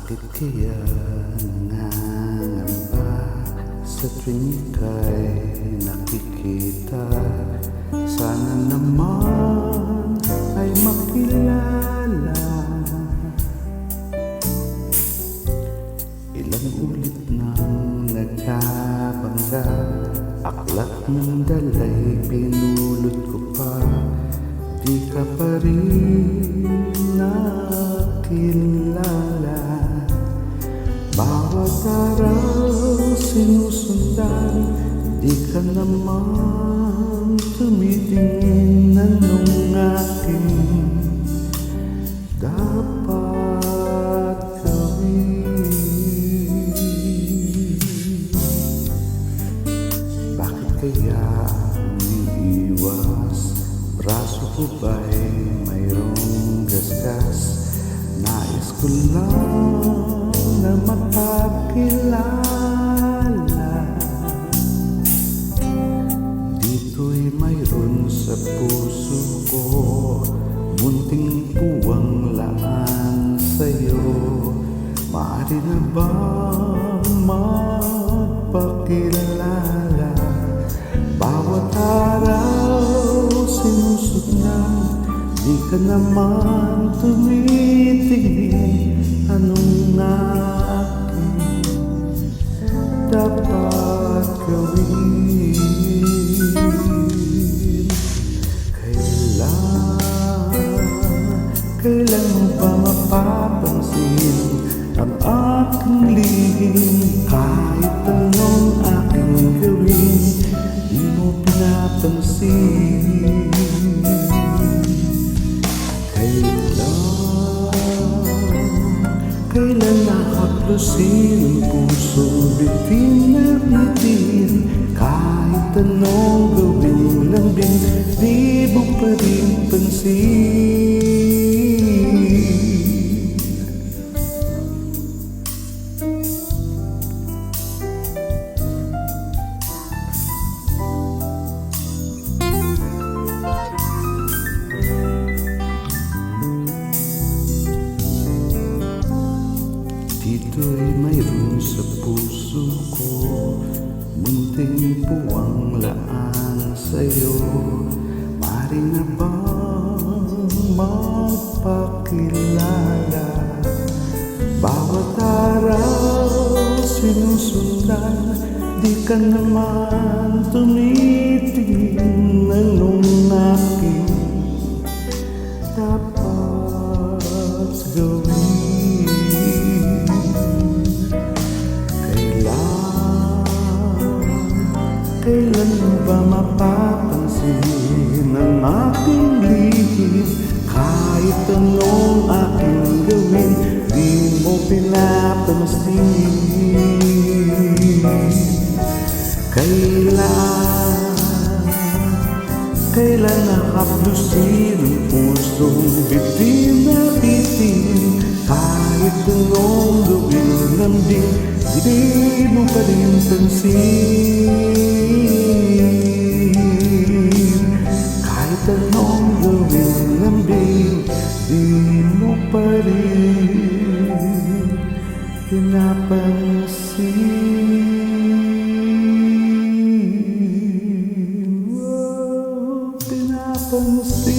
Bakit kaya nangangamba sa tuwing ika'y nakikita? Sana naman ay makilala. Ilang ulit nang nagkabangga, aklat ng dalay pinulot ko pa. Di ka pa rin nakilala. Bawat araw sinusundan, di ka naman tumitingin. Anong aking dapat gawin? Bakit kaya umiiwas? Braso ko ba'y mayroong gasgas? Nais ko lang na mapakilala. Dito'y mayroon sa puso ko, munting puwang laan sa'yo. Maaari na bang magpakilala? Bawat araw sinusundan, di ka naman tumitingin. Anong aking dapat gawin? Kailan mo ba mapapansin ang aking lihim? Kahit anong aking gawin, di mo pinapansin. Kailan nakaplusin ang puso, bitin na bitin? Kahit anong gawin lang din, di mo pa rin pansin. Dito'y mayroon sa puso ko, munting puwang laan sa'yo. Maaari na bang magpakilala? Bawat araw sinusundan, di ka naman tumitingin. Anong aking dapat gawin? Kailan mo ba mapapansin ang aking lihim? Kahit anong aking gawin, di mo pinapansin. Kailan nakaplusin ang pusong bitin na bitin? Kahit anong gawin ng di mo pa rin pansin. Kahit anong gawin ng di mo pa rin pinapansin. Pinapansin.